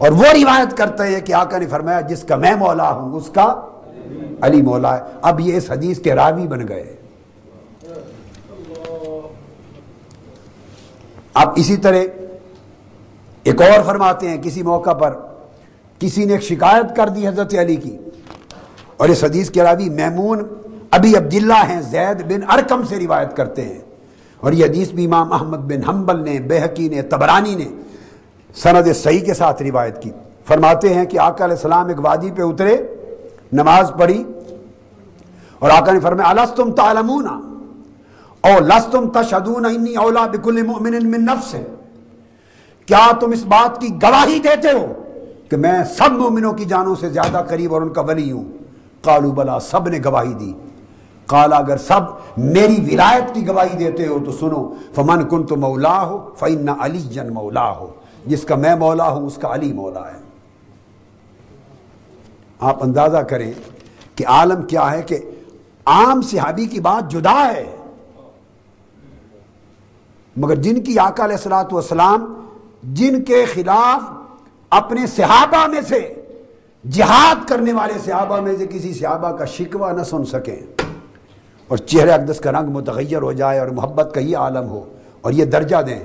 اور وہ روایت کرتے ہیں کہ آقا نے فرمایا جس کا میں مولا ہوں اس کا علی مولا ہے۔ اب یہ اس حدیث کے راوی بن گئے۔ اب اسی طرح ایک اور فرماتے ہیں، کسی موقع پر کسی نے ایک شکایت کر دی حضرت علی کی، اور اس حدیث کے راوی میمون ابی عبداللہ ہیں، زید بن ارقم سے روایت کرتے ہیں، اور یہ حدیث بھی امام احمد بن حنبل نے، بہقی نے، طبرانی نے سند صحیح کے ساتھ روایت کی۔ فرماتے ہیں کہ آقا علیہ السلام ایک وادی پہ اترے، نماز پڑھی، اور آقا نے فرمایا الستم تعلمون او لستم تشہدون انی اولی بکل مؤمن من نفس، کیا تم اس بات کی گواہی دیتے ہو کہ میں سب مومنوں کی جانوں سے زیادہ قریب اور ان کا ولی ہوں؟ قالوا بلا، سب نے گواہی دی۔ قال اگر سب میری ولایت کی گواہی دیتے ہو تو سنو، فمن کنت مولاہ فإن علیٰ مولاہ، جس کا میں مولا ہوں اس کا علی مولا ہے۔ آپ اندازہ کریں کہ عالم کیا ہے کہ عام صحابی کی بات جدا ہے، مگر جن کی آقا علیہ الصلوۃ والسلام جن کے خلاف اپنے صحابہ میں سے، جہاد کرنے والے صحابہ میں سے کسی صحابہ کا شکوہ نہ سن سکیں، اور چہرے اقدس کا رنگ متغیر ہو جائے اور محبت کا یہ عالم ہو اور یہ درجہ دیں،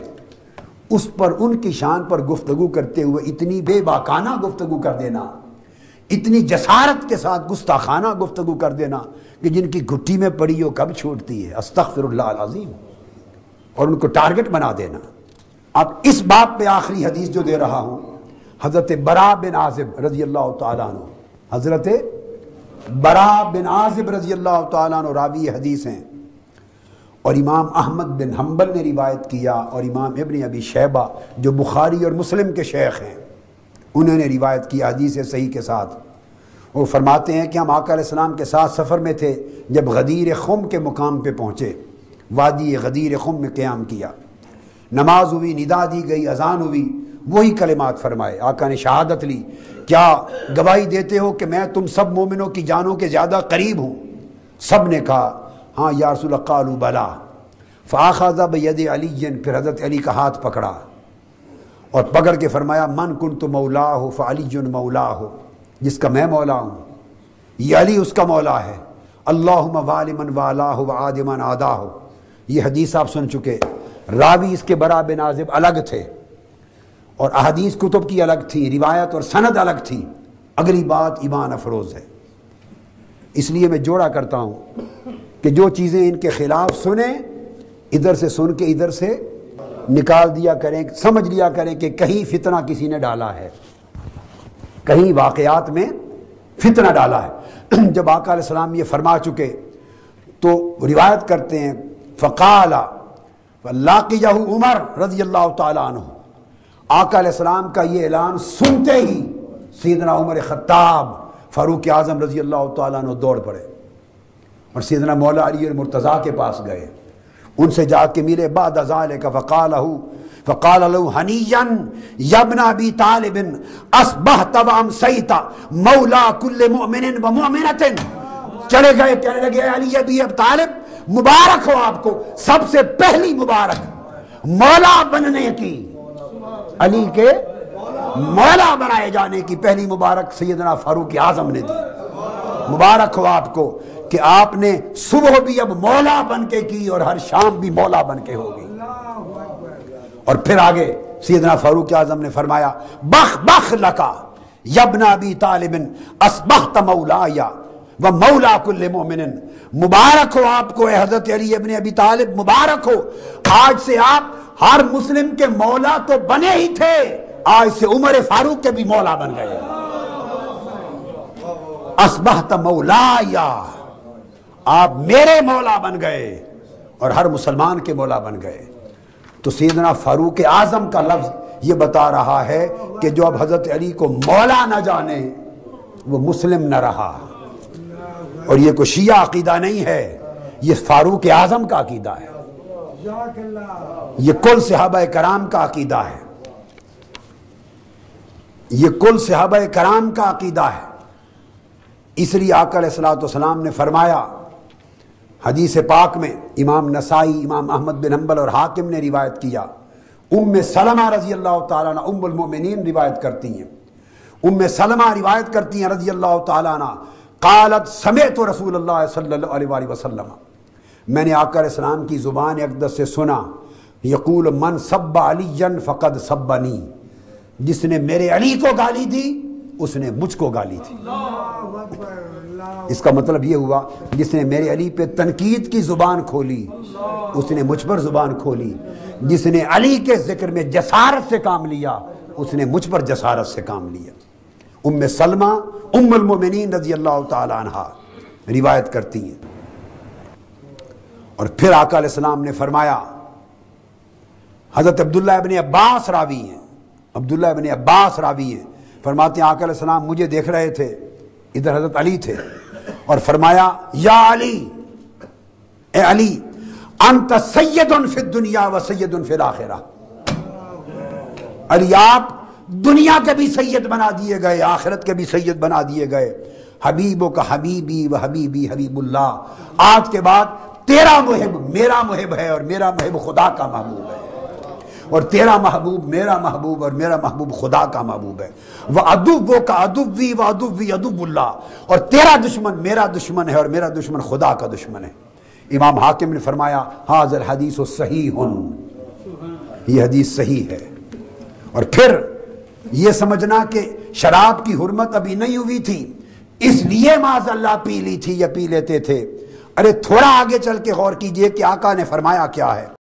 اس پر ان کی شان پر گفتگو کرتے ہوئے اتنی بے باکانہ گفتگو کر دینا، اتنی جسارت کے ساتھ گستاخانہ گفتگو کر دینا کہ جن کی گھٹی میں پڑی ہو کب چھوٹتی ہے، استغفر اللہ العظیم، اور ان کو ٹارگٹ بنا دینا۔ اب اس باب پہ آخری حدیث جو دے رہا ہوں، حضرت براء بن عازب رضی اللہ تعالیٰ عنہ، حضرت براء بن عازب رضی اللہ تعالیٰ عنہ راوی حدیث ہیں، اور امام احمد بن حنبل نے روایت کیا، اور امام ابن ابی شیبہ جو بخاری اور مسلم کے شیخ ہیں انہوں نے روایت کی حدیث صحیح کے ساتھ۔ وہ فرماتے ہیں کہ ہم آقا علیہ السلام کے ساتھ سفر میں تھے، جب غدیر خم کے مقام پہ پہنچے، وادی غدیر خم میں قیام کیا، نماز ہوئی، ندا دی گئی، اذان ہوئی، وہی کلمات فرمائے، آقا نے شہادت لی، کیا گواہی دیتے ہو کہ میں تم سب مومنوں کی جانوں کے زیادہ قریب ہوں؟ سب نے کہا ہاں یا رسول اللہ، قالوا بلا، فاخذ بید علی، پھر حضرت علی کا ہاتھ پکڑا اور پکڑ کے فرمایا من کنت مولاہ فعلی مولاہ، جس کا میں مولا ہوں یہ علی اس کا مولا ہے، اللہم والی من والاہ وعاد من عاداہ۔ یہ حدیث آپ سن چکے، راوی اس کے براء بن عازب الگ تھے، اور احادیث کتب کی الگ تھی، روایت اور سند الگ تھی۔ اگلی بات ایمان افروز ہے، اس لیے میں جوڑا کرتا ہوں کہ جو چیزیں ان کے خلاف سنیں، ادھر سے سن کے ادھر سے نکال دیا کریں، سمجھ لیا کریں کہ کہیں فتنہ کسی نے ڈالا ہے، کہیں واقعات میں فتنہ ڈالا ہے۔ جب آقا علیہ السلام یہ فرما چکے تو روایت کرتے ہیں فقال لاقیہ عمر رضی اللہ تعالیٰ عنہ، آقا علیہ السلام کا یہ اعلان سنتے ہی سیدنا عمر خطاب فاروق اعظم رضی اللہ تعالیٰ عنہ دوڑ پڑے اور سیدنا مولا علی المرتضیٰ کے پاس گئے، ان سے جا کے ملے، بعد ذالک فقال له ہنیا یا ابن ابی طالب اصبحت وامسیت مولا کل مؤمن ومؤمنۃ، چلے گئے، کہنے لگے علی ابی ابی طالب مبارک ہو آپ کو، سب سے پہلی مبارک مولا بننے کی، علی کے مولا بنائے جانے کی پہلی مبارک سیدنا فاروق اعظم نے دی۔ مبارک ہو آپ کو کہ آپ نے صبح بھی اب مولا بن کے کی اور ہر شام بھی مولا بن کے ہوگی۔ اور پھر آگے سیدنا فاروق اعظم نے فرمایا بخ بخ لکا یا ابن ابی طالب اصبحت مولایا و مولا کل مومن، مبارک ہو آپ کو اے حضرت علی ابن ابی طالب، مبارک ہو، آج سے آپ ہر مسلم کے مولا تو بنے ہی تھے، آج سے عمر فاروق کے بھی مولا بن گئے۔ اصبحت مولایا، آپ میرے مولا بن گئے اور ہر مسلمان کے مولا بن گئے۔ تو سیدنا فاروق اعظم کا لفظ یہ بتا رہا ہے کہ جو اب حضرت علی کو مولا نہ جانے وہ مسلم نہ رہا، اور یہ کوئی شیعہ عقیدہ نہیں ہے، یہ فاروق اعظم کا عقیدہ ہے، یہ کل صحابہ کرام کا عقیدہ ہے، یہ کل صحابہ کرام کا عقیدہ ہے۔ اس لیے آقا علیہ الصلوۃ والسلام نے فرمایا حدیث پاک میں، امام نسائی، امام احمد بن حنبل اور حاکم نے روایت کیا، ام سلمہ رضی اللہ تعالیٰ عنہ ام المؤمنین روایت کرتی ہیں، ام سلمہ روایت کرتی ہیں رضی اللہ تعالیٰ عنہ، قالت سمعت رسول اللہ صلی اللہ علیہ وآلہ وسلم، میں نے آقا علیہ السلام کی زبان اقدس سے سنا، یقول من سب علی فقد سبنی، جس نے میرے علی کو گالی دی اس نے مجھ کو گالی تھی۔ اس کا مطلب یہ ہوا جس نے میرے علی پہ تنقید کی زبان کھولی اس نے مجھ پر زبان کھولی، جس نے علی کے ذکر میں جسارت سے کام لیا اس نے مجھ پر جسارت سے کام لیا۔ ام سلمہ ام المومنین رضی اللہ تعالی عنہا روایت کرتی ہیں۔ اور پھر آقا علیہ السلام نے فرمایا، حضرت عبداللہ ابن عباس راوی ہیں، عبداللہ ابن عباس راوی ہیں، فرماتے ہیں آقا علیہ السلام مجھے دیکھ رہے تھے، ادھر حضرت علی تھے، اور فرمایا یا علی، اے علی، انت سید فی الدنیا و سید فی الاخرہ، علی آپ دنیا کے بھی سید بنا دیے گئے، آخرت کے بھی سید بنا دیے گئے، حبیبوں کا حبیبی و حبیبی حبیب اللہ، آج کے بعد تیرا محب میرا محب ہے اور میرا محب خدا کا محبوب ہے، اور تیرا محبوب میرا محبوب اور میرا محبوب خدا کا محبوب ہے، وعدوّ کا عدوّی وعدوّی عدوّ اللہ، اور تیرا دشمن میرا دشمن ہے اور میرا دشمن خدا کا دشمن ہے۔ امام حاکم نے فرمایا ھذا الحدیث صحیح، یہ حدیث صحیح ہے۔ اور پھر یہ سمجھنا کہ شراب کی حرمت ابھی نہیں ہوئی تھی اس لیے معاذ اللہ پی لی تھی یا پی لیتے تھے، ارے تھوڑا آگے چل کے غور کیجئے کہ آقا نے فرمایا کیا ہے۔